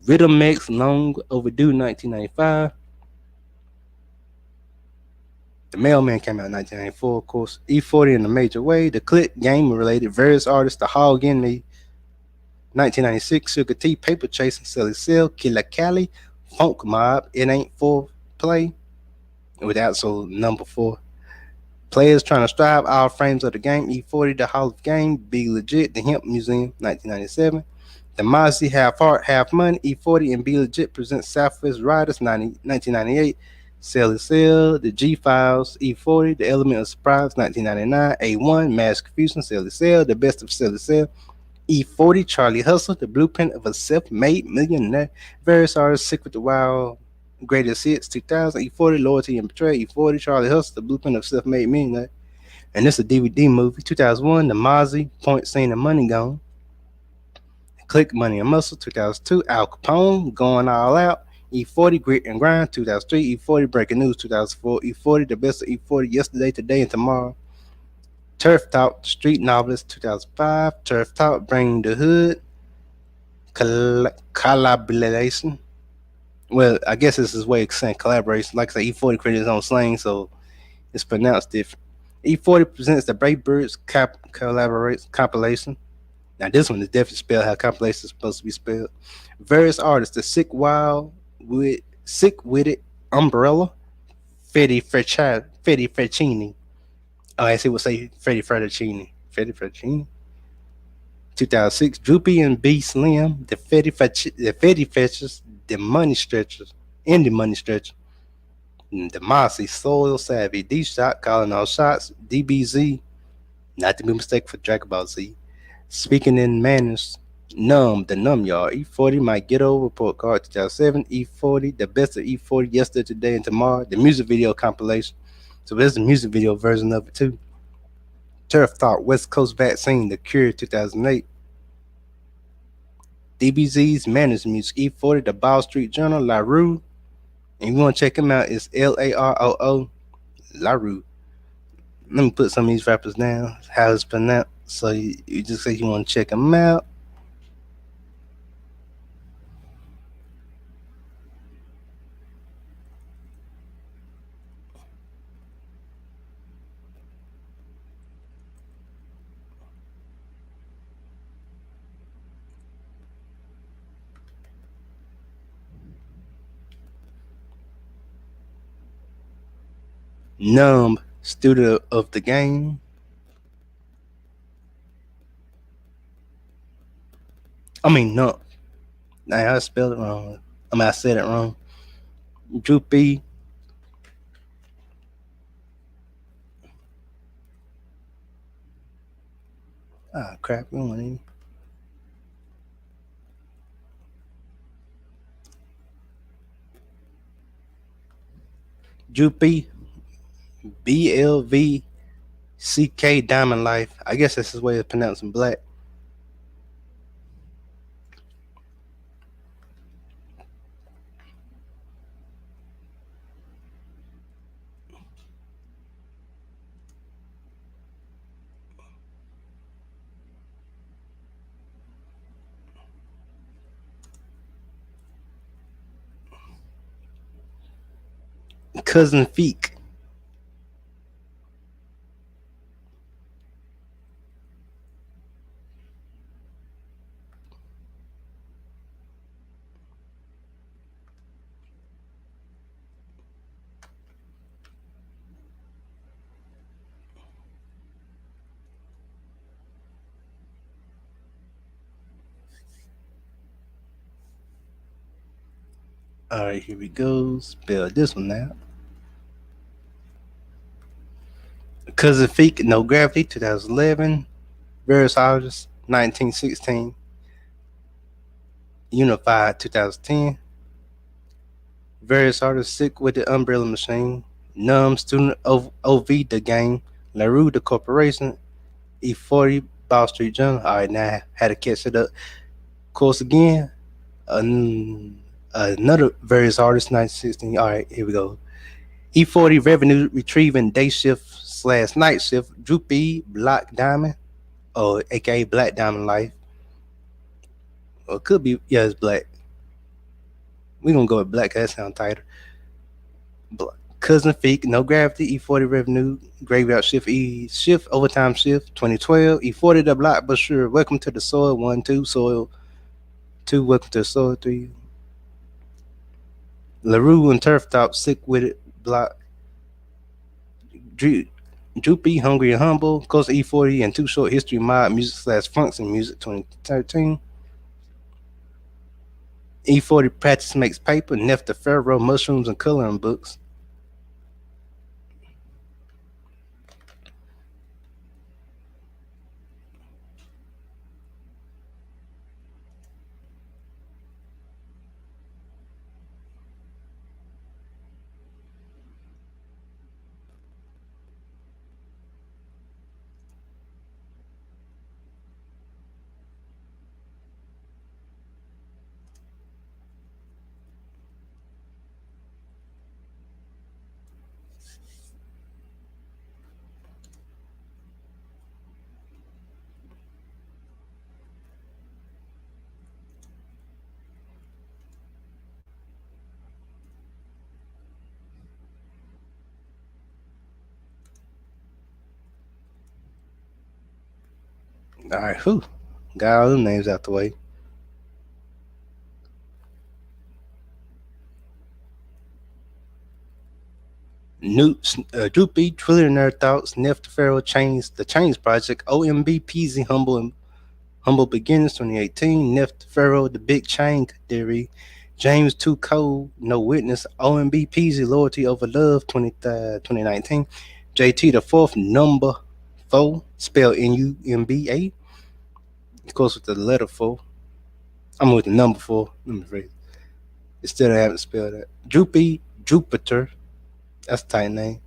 Speaker 1: Rhythm X, Long Overdue, 1995. The Mailman came out in 1994, of course. E40 in a Major Way. The Click, Game Related, Various Artists, The Hog in Me. 1996, Sugar T, Paper Chasing, Silly Cell, Killer Cali, Funk Mob, It Ain't For Play, without so number 4. Players Trying to Strive, All Frames of the Game, E40, The Hall of Game, Be Legit, The Hemp Museum, 1997. The Mozzie, Half Heart, Half Money, E40 and Be Legit presents Southwest Riders, 1998. Sell is Sell, The G Files, E40, The Element of Surprise, 1999. A1, Mass Confusion, Sell is Sell, The Best of Sell is Sell, E40, Charlie Hustle, The Blueprint of a Self-Made Millionaire. Various artists, Sick with the Wild, Greatest Hits, 2000. E40, Loyalty and Betrayal. E40, Charlie Hustle, The Blueprint of Self-Made Millionaire. And this is a DVD movie. 2001, The Mozzie, Point Scene and Money Gone. Click, Money and Muscle. 2002, Al Capone, Going All Out. E40, Grit and Grind. 2003, E40, Breaking News. 2004, E40, The Best of E40, Yesterday, Today, and Tomorrow. Turf Talk, Street Novelist. 2005, Turf Talk, Bringing the Hood. Collaboration. Well, I guess this is way of saying collaboration. Like I say, E40 created his own slang, so it's pronounced different. E40 presents the Brave Birds collaborate compilation. Now this one is definitely spelled how compilation is supposed to be spelled. Various artists: the Sick Witted Umbrella, Fetty Freccini. Oh, I see. We'll say Fetty Freccini. Fetty Freccini. 2006, Droopy and B Slim, the Fetty Fetchers, the Money Stretchers, and the Money Stretcher. The Mossy, Soil Savvy, D Shot, Calling All Shots, DBZ, not to be mistaken for Dragon Ball Z. Speaking in Manners, Numb, the Numb Yard, E40, My Ghetto Report Card 2007, E40, the best of E40, Yesterday, Today, and Tomorrow, the music video compilation. So there's the music video version of it too. Turf Talk, West Coast Vaccine, The Cure 2008. DBZ's Manners Music, E40, The Ball Street Journal, La Rue. And you want to check him out, it's LAROO, La Rue. Let me put some of these rappers down, how it's pronounced. So you just say you want to check them out. Numb, Studio of the Game. Numb. Nah, I spelled it wrong. I said it wrong. Droopy. Ah, crap. We don't want any. Droopy. BLVCK Diamond Life. I guess that's his way of pronouncing black. Cousin Feek. All right, here we go. Spell this one out. Cousin Feek, No Gravity, 2011. Various Artists, 1916. Unified, 2010. Various Artists, Sick with the Umbrella Machine. Numb, Student of OV, The Game. LaRue, The Corporation. E40, Ball Street Journal. All right, now I had to catch it up. Of course, again, another Various Artists, 1916. All right, here we go. E40 Revenue Retrieving Day Shift slash Night Shift. Droopy, Black Diamond, or aka Black Diamond Life. Or it could be, yeah, it's black. We gonna go with black, 'cause that sound tighter. Black. Cousin Feek, No Gravity, E40 Revenue, Graveyard Shift, Shift, Overtime Shift, 2012, E40 The Block, but sure, Welcome to the Soil, 1, 2, Soil, 2, Welcome to the Soil, 3. LaRue and Turf Top, Sick with It, Block, Droopy, Hungry and Humble, Coast E40, and Too Short History Mod, Music slash Funks and Music, 2013. E40 Practice Makes Paper, Nefta Pharaoh, Mushrooms and Coloring Books. All right, whew. Got all them names out the way. Newt, Droopy, Trillionaire Thoughts, Neft Pharaoh Chains, The Chains Project, OMB, Peasy, Humble Beginnings, 2018, Neft Pharaoh, The Big Chain Theory, James Too Cold, No Witness, OMB, Peasy, Loyalty Over Love, 2019, JT the Fourth, Number 4, spelled NUMBA, of course with the letter 4. I'm with the number 4. Let me rephrase. Instead of having to spell that. Droopy, Jupiter, that's a tight name.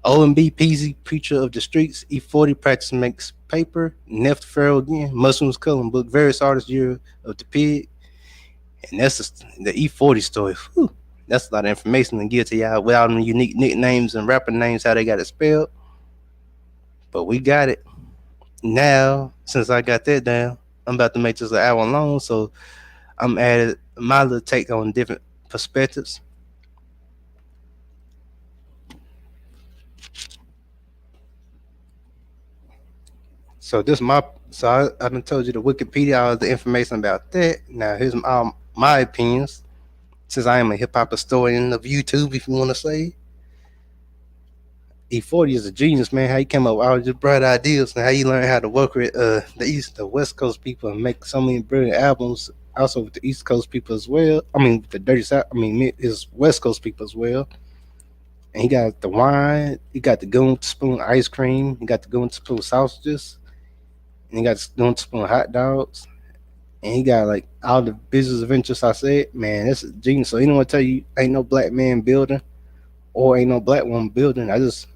Speaker 1: OMB Peasy, Preacher of the Streets, E40 Practice Makes Paper, Neft Pharaoh again, Muslims Coloring Book, Various Artists, Year of the Pig, and that's the E40 story. Whew. That's a lot of information to give to y'all without them unique nicknames and rapper names, how they got it spelled. But we got it. Now, since I got that down, I'm about to make this an hour long, so I'm adding my little take on different perspectives. So this my I done told you the Wikipedia, all the information about that. Now here's my opinions. Since I am a hip hop historian of YouTube, if you want to say, E40 is a genius, man. How he came up with all these bright ideas and how he learned how to work with the West Coast people and make so many brilliant albums. Also with the East Coast people as well. I mean, with the Dirty South. I mean, his West Coast people as well. And he got the wine. He got the goon spoon ice cream. He got the goon spoon sausages. And he got the goon spoon hot dogs. And he got like all the business adventures I said. Man, that's a genius. So anyone tell you ain't no black man building or ain't no black woman building, I just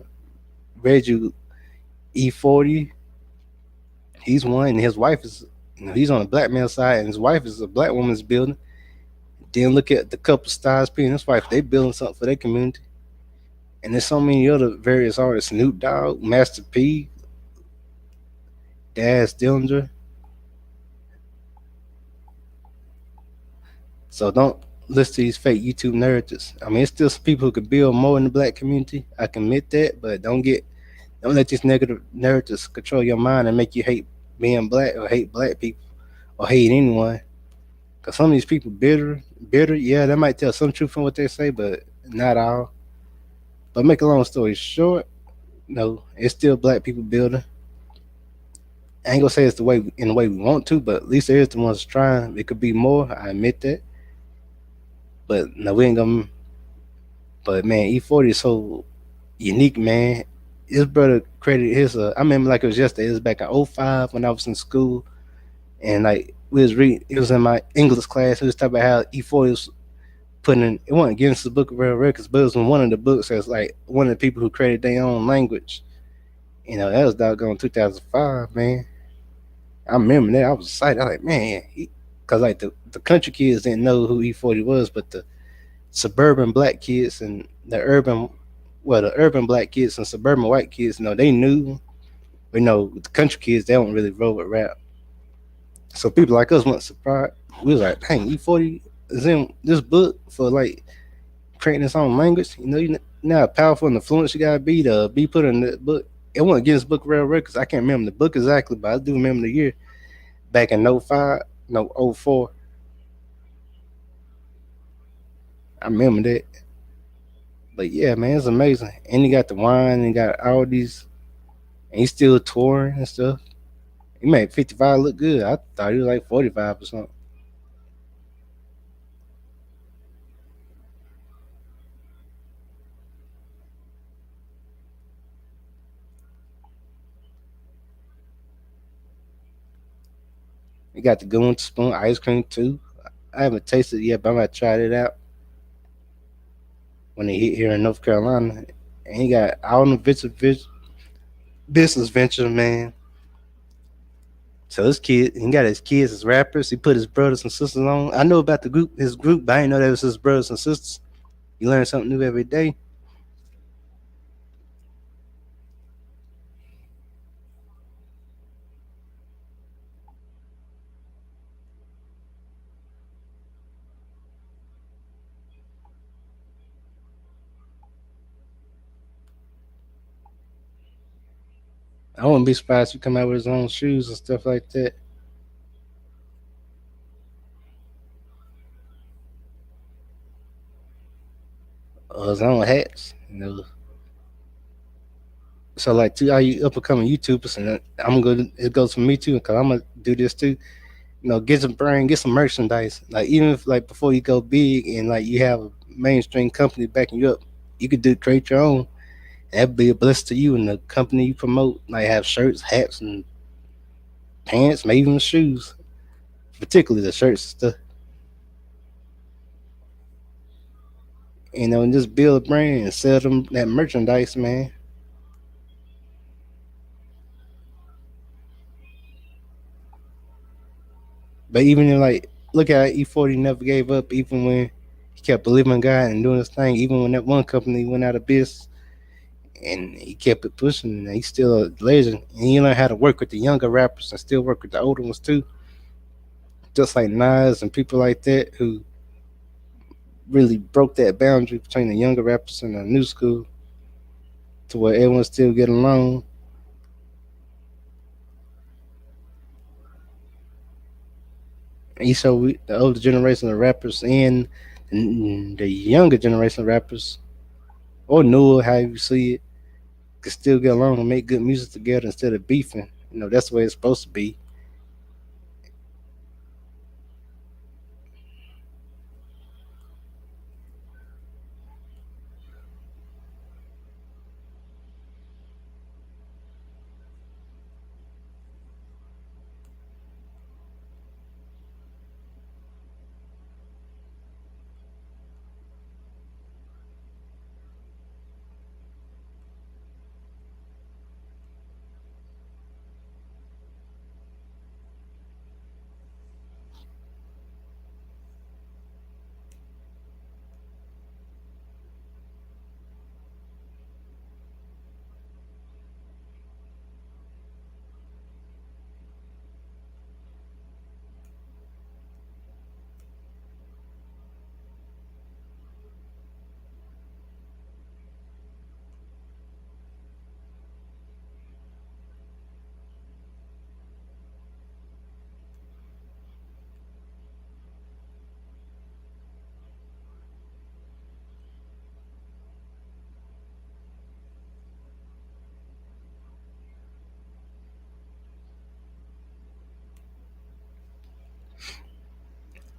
Speaker 1: read you E40. He's one, and his wife is. He's on the black man's side, and his wife is a black woman's building. Then look at the couple stars, P and his wife. They building something for their community. And there's so many other various artists: Snoop Dogg, Master P, Daz Dillinger. So don't listen to these fake YouTube narratives. I mean, it's still some people who could build more in the black community. I can admit that, but don't let these negative narratives control your mind and make you hate being black or hate black people or hate anyone. Cause some of these people bitter. Yeah, they might tell some truth from what they say, but not all. But make a long story short, no, it's still black people building. I ain't gonna say it's the way in the way we want to, but at least there's the ones trying. It could be more. I admit that. But no, we ain't gonna. But man, E40 is so unique, man. His brother credited his. I remember like it was yesterday. It was back in '05 when I was in school, and like we was reading. It was in my English class. We was talking about how E40 was putting in. It wasn't against the Book of World Records, but it was in one of the books as like one of the people who created their own language. You know, that was doggone 2005, man. I remember that. I was excited. I was like, man, because like the country kids didn't know who E40 was, but the suburban black kids and the urban black kids and suburban white kids, they knew. But the country kids, they don't really roll with rap. So people like us weren't surprised. We was like, dang, E40 is in this book for like creating its own language. You know how powerful and influence you gotta be to be put in the book. It wasn't against Book of Rare Records. I can't remember the book exactly, but I do remember the year back in '05, no '04. I remember that. But yeah, man, it's amazing. And he got the wine and got all these, and he's still touring and stuff. He made 55 look good. I thought he was like 45 or something. He got the Goon Spoon ice cream too. I haven't tasted it yet, but I might try it out when they hit here in North Carolina. And he got all the business ventures, man. So he got his kids as rappers. He put his brothers and sisters on. I know about his group, but I didn't know that was his brothers and sisters. You learn something new every day. I wouldn't be surprised if he come out with his own shoes and stuff like that, or his own hats. So like to all you up and coming YouTubers, and I'm gonna it goes for me too, because I'm gonna do this too. Get some brand, get some merchandise. Like even if like before you go big and like you have a mainstream company backing you up, you could create your own. That'd be a blessing to you and the company you promote. Like have shirts, hats, and pants, maybe even shoes. Particularly the shirts and stuff. And just build a brand and sell them that merchandise, man. But even in like, look at E40 never gave up, even when he kept believing in God and doing his thing. Even when that one company went out of business, and he kept it pushing, and he's still a legend. And he learned how to work with the younger rappers and still work with the older ones too, just like Nas and people like that who really broke that boundary between the younger rappers and the new school to where everyone still get along. And he showed the older generation of rappers and the younger generation of rappers, or newer, how you see it, could still get along and make good music together instead of beefing. That's the way it's supposed to be.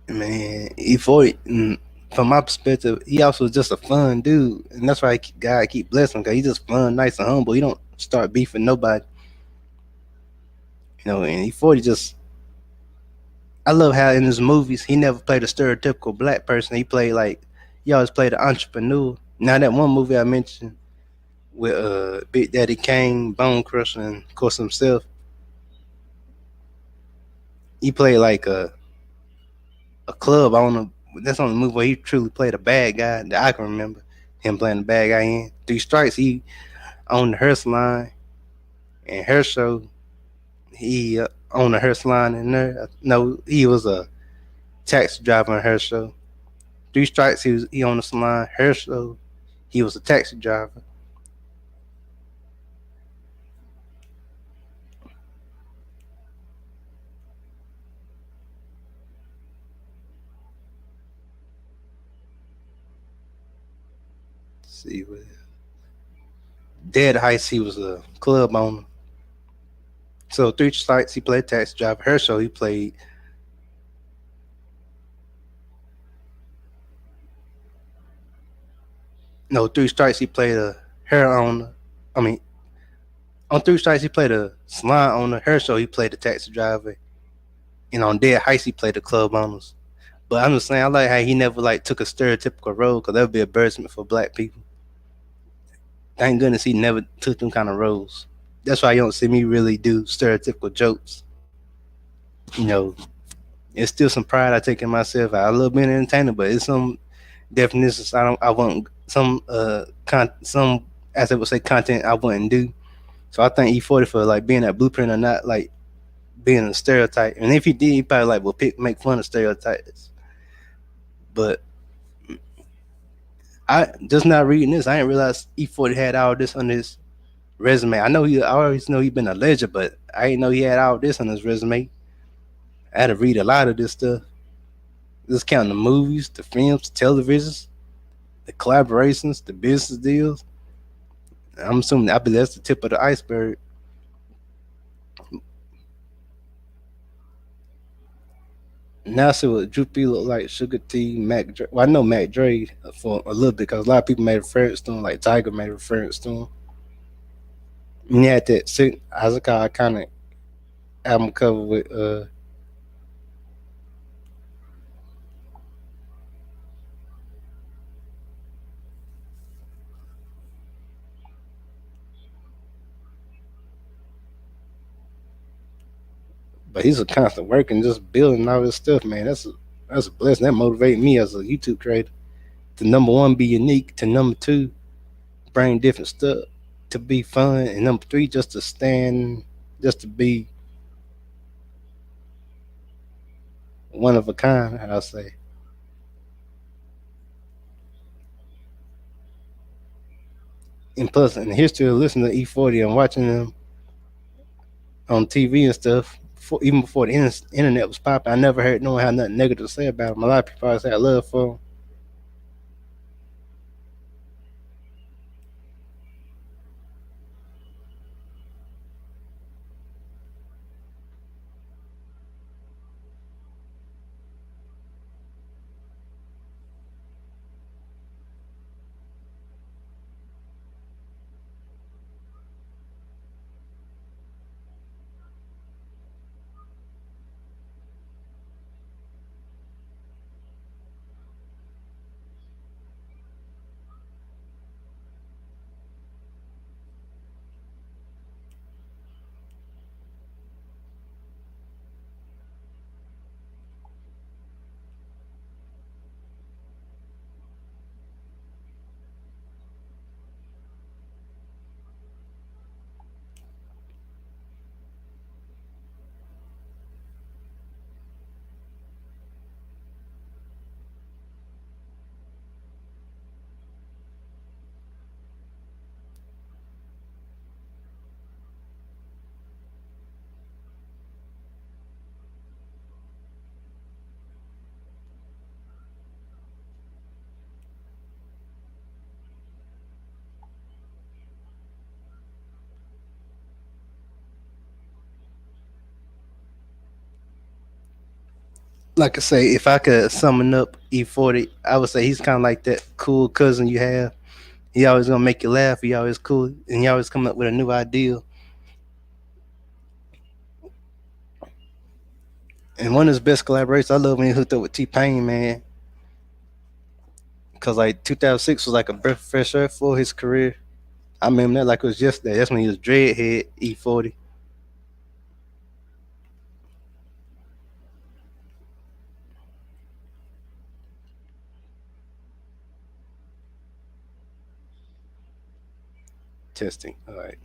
Speaker 1: Man, E40. from my perspective, he also just a fun dude, and that's why God keep blessing him because he's just fun, nice, and humble. He don't start beefing nobody, And E40 just, I love how in his movies he never played a stereotypical black person. He played like he always played an entrepreneur. Now that one movie I mentioned with Big Daddy Kane, Bone Crusher, and of course himself, he played like a club owner. That's on the movie where he truly played a bad guy that I can remember him playing the bad guy in. Three Strikes, he owned the hair salon and hair show. He owned a hair salon in there. No, he was a taxi driver in hair show. Three Strikes, he owned a salon. Hair show, he was a taxi driver. Let's see, Dead Heist, he was a club owner. So Three Strikes, he played taxi driver. Hair show, he played. No, Three Strikes, he played a hair owner. I mean, on Three Strikes, he played a salon owner. Hair show, he played a taxi driver. And on Dead Heist, he played the club owners. But I'm just saying, I like how he never like took a stereotypical role because that would be embarrassment for black people. Thank goodness he never took them kind of roles. That's why you don't see me really do stereotypical jokes. You know, it's still some pride I take in myself. I love being an entertainer, but it's some definitions I want some some as I would say content I wouldn't do. So I thank E40 for like being that blueprint or not like being a stereotype. And if he did, he probably like will make fun of stereotypes. But I just not reading this, I didn't realize E40 had all this on his resume. I always know he's been a legend, but I didn't know he had all this on his resume. I had to read a lot of this stuff. Just counting the movies, the films, the televisions, the collaborations, the business deals. I'm assuming I believe that's the tip of the iceberg. Now I see what Droopy look like, Sugar T, Mac Dre. Well, I know Mac Dre for a little bit because a lot of people made reference to him, like Tiger made reference to him. And he had that sick Azaka iconic album cover with but he's a constant working, just building all this stuff, man. That's a blessing. That motivated me as a YouTube creator to number one be unique, to number two bring different stuff, to be fun, and number three just to stand, just to be one of a kind. I'll say. And plus, in the history of listening to E40 and watching them on TV and stuff, even before the internet was popping, I never heard no one have nothing negative to say about him. A lot of people always had love for him. Like I say, if I could summon up E40, I would say he's kind of like that cool cousin you have. He always gonna make you laugh. He always cool, and he always come up with a new idea. And one of his best collaborations, I love when he hooked up with T Pain, man. Cause like 2006 was like a breath of fresh air for his career. I remember that like it was yesterday. That's when he was Dreadhead E40 testing. All right.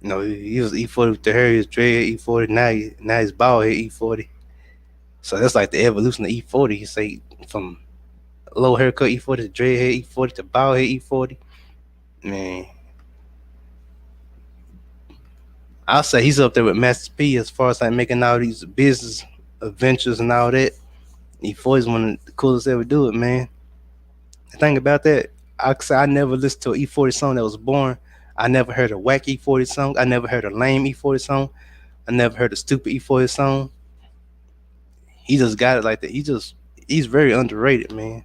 Speaker 1: No, he was E40 with the hair. He was Dread E40. Now he's bald head E40. So that's like the evolution of E40. You say from low haircut E40 to dreadhead E40 to bald head E40. Man, I'll say he's up there with Master P as far as like making all these business adventures and all that. E40 is one of the coolest ever do it, man. The thing about that, I say I never listened to an E40 song that was born. I never heard a whack E40 song. I never heard a lame E40 song. I never heard a stupid E40 song. He just got it like that. He's very underrated, man.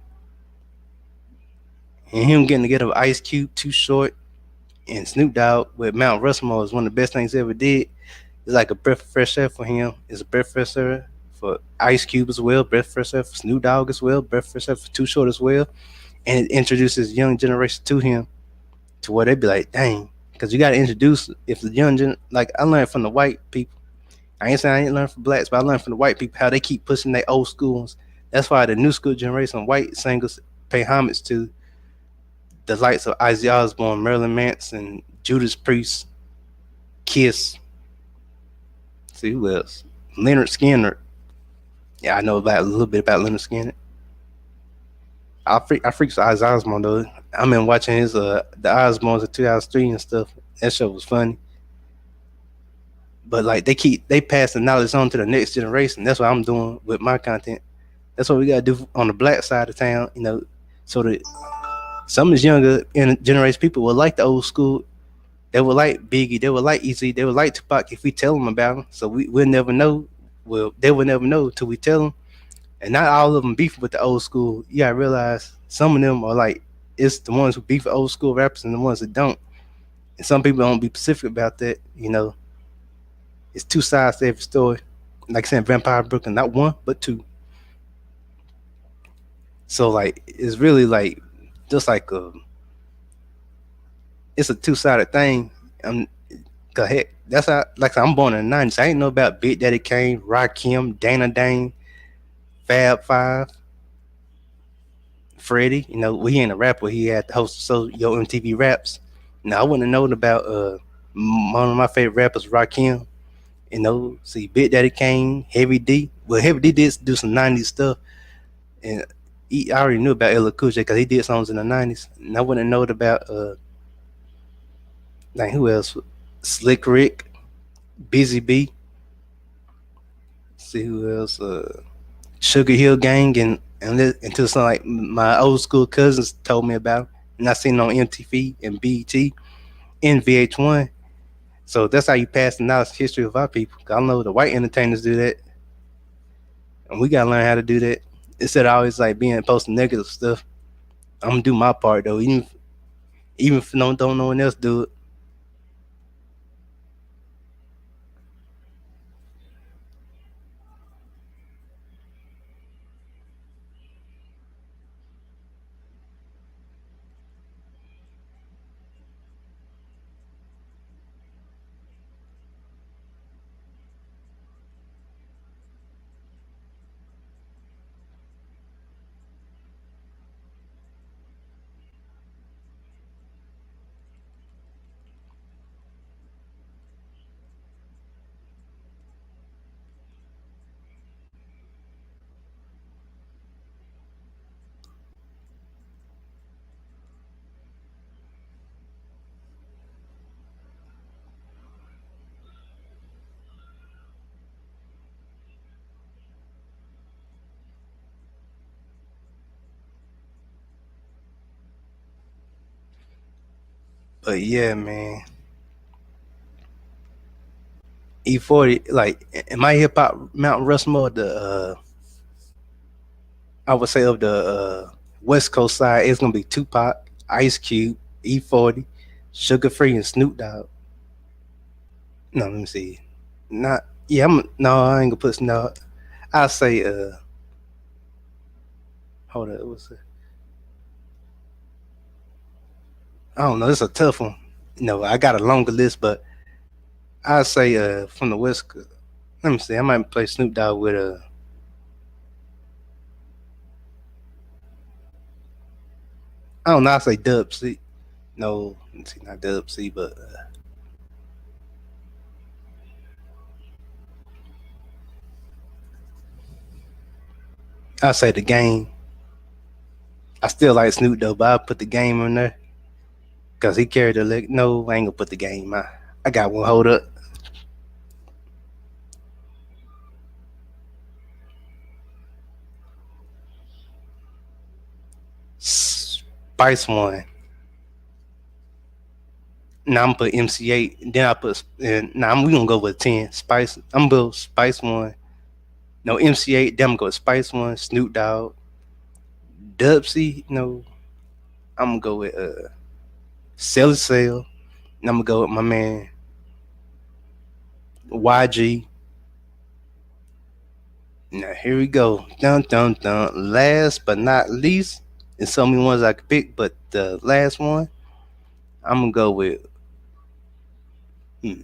Speaker 1: And him getting together with Ice Cube, Too Short, and Snoop Dogg with Mount Rushmore is one of the best things he ever did. It's like a breath of fresh air for him. It's a breath of fresh air for Ice Cube as well, breath of fresh air for Snoop Dogg as well, breath of fresh air for Too Short as well. And it introduces young generation to him to where they be like, dang, because you got to introduce, if the like I learned from the white people. I ain't saying I ain't learned from blacks, but I learned from the white people how they keep pushing their old schools. That's why the new school generation of white singers pay homage to the likes of Ozzy Osbourne, Marilyn Manson, Judas Priest, Kiss. See who else? Leonard Skinner. Yeah, I know about a little bit about Leonard Skinner. I freaks Ozzy Osbourne though. I been watching his the Osbournes in 2003 and stuff. That show was funny. But like they pass the knowledge on to the next generation. That's what I'm doing with my content. That's what we gotta do on the black side of town, so that some of these younger generation people will like the old school. They would like Biggie. They would like Easy. They would like Tupac if we tell them about them. So we'll never know. Well, they will never know till we tell them. And not all of them beef with the old school. You gotta realize some of them are like it's the ones who beef with old school rappers and the ones that don't. And some people don't be specific about that. It's two sides to every story. Like saying Vampire Brooklyn, not one but two. So like it's really like just like it's a two-sided thing. Cause heck, that's how like I'm born in the '90s. I ain't know about Big Daddy Kane, Rakim, Dana Dane, Fab Five, Freddie. We ain't a rapper. He had the host of Yo MTV Raps. Now I wouldn't have known about one of my favorite rappers, Rakim. See Big Daddy Kane, Heavy D. Well, Heavy D did do some '90s stuff, and I already knew about Ella Cool J because he did songs in the '90s. And I wouldn't have known about like who else? Slick Rick, Busy B. See who else? Sugar Hill Gang until some like my old school cousins told me about it, and I seen it on MTV and BET and VH1. So that's how you pass the knowledge history of our people. I know the white entertainers do that, and we gotta learn how to do that instead of always like being posting negative stuff. I'm gonna do my part though, even if don't no one else do it. But yeah, man, E40, like in my hip hop Mount Rushmore, I would say of the West Coast side, it's gonna be Tupac, Ice Cube, E40, Sugar Free, and Snoop Dogg. No, let me see. Not yeah, no, I ain't gonna put no. I'll say hold up, what's it? I don't know. It's a tough one. No, I got a longer list, but I'll say from the West. Let me see. I might play Snoop Dogg with I don't know. I'll say Dub C. No, let's see, not Dub C, but I'll say the Game. I still like Snoop though, but I'll put the Game in there because he carried the leg. No, I ain't gonna put the Game. I got one. Hold up. Spice One. Now I'm gonna put MC8. Then I put. Now we gonna go with 10. Spice. I'm gonna go Spice One. No MC8. Then I'm gonna go Spice One. Snoop Dogg. Dub C. No, I'm gonna go with Sell Sale. And I'm gonna go with my man YG. Now here we go. Dun dun dun. Last but not least, there's so many ones I could pick, but the last one I'm gonna go with hmm,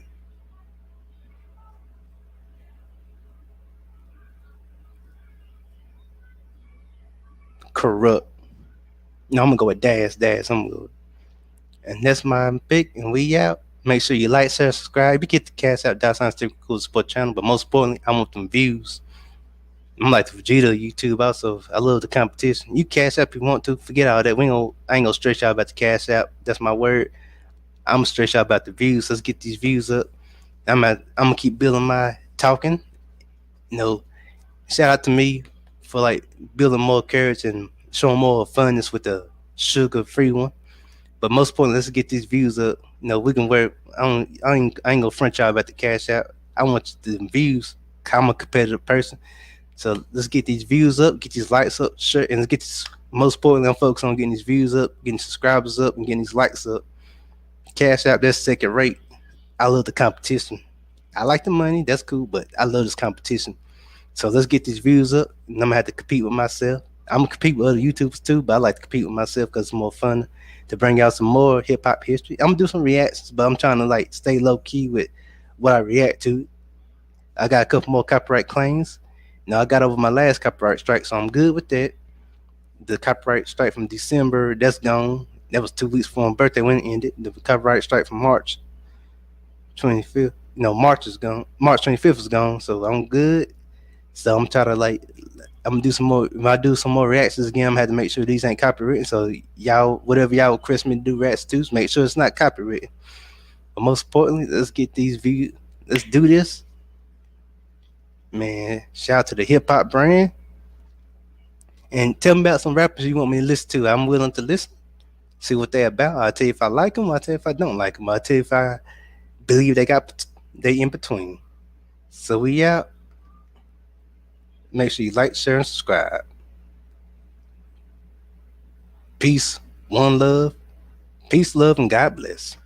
Speaker 1: Corrupt. No, I'm gonna go with Dash Dash. I'm gonna go, and that's my pick. And we out. Make sure you like, share, subscribe. You get the cash out. That's not still cool support channel, but most importantly, I want them views. I'm like the Vegeta of YouTube. Also, I love the competition. You cash up if you want to. Forget all that. I ain't gonna stress out about the cash out. That's my word. I'm gonna stress out about the views. Let's get these views up. I'm gonna keep building my talking. You know, shout out to me for like building more courage and showing more funness with the sugar free one. But most importantly, let's get these views up. You know, we can work. I ain't gonna front y'all about the cash out. I want the views. I'm a competitive person. So let's get these views up, get these likes up, sure, and let's get this. Most importantly, I'm focused on getting these views up, getting subscribers up, and getting these likes up. Cash out, that's second rate. I love the competition. I like the money, that's cool, but I love this competition. So let's get these views up, and I'm gonna have to compete with myself. I'm gonna compete with other YouTubers too, but I like to compete with myself because it's more fun to bring out some more hip hop history. I'm gonna do some reactions, but I'm trying to like stay low key with what I react to. I got a couple more copyright claims. Now I got over my last copyright strike, so I'm good with that. The copyright strike from December, that's gone. That was 2 weeks before my birthday when it ended. The copyright strike from March 25th. No, March is gone. March 25th is gone, so I'm good. So I'm trying to like, I'm gonna do some more. If I do some more reactions again, I'm gonna have to make sure these ain't copywritten. So y'all, whatever y'all request me to do reacts to, make sure it's not copywritten. But most importantly, let's get these views. Let's do this, man. Shout out to the hip hop brand. And tell me about some rappers you want me to listen to. I'm willing to listen, see what they're about. I'll tell you if I like them. I'll tell you if I don't like them. I'll tell you if I believe they in between. So we out. Make sure you like, share, and subscribe. Peace, one love, peace, love, and God bless.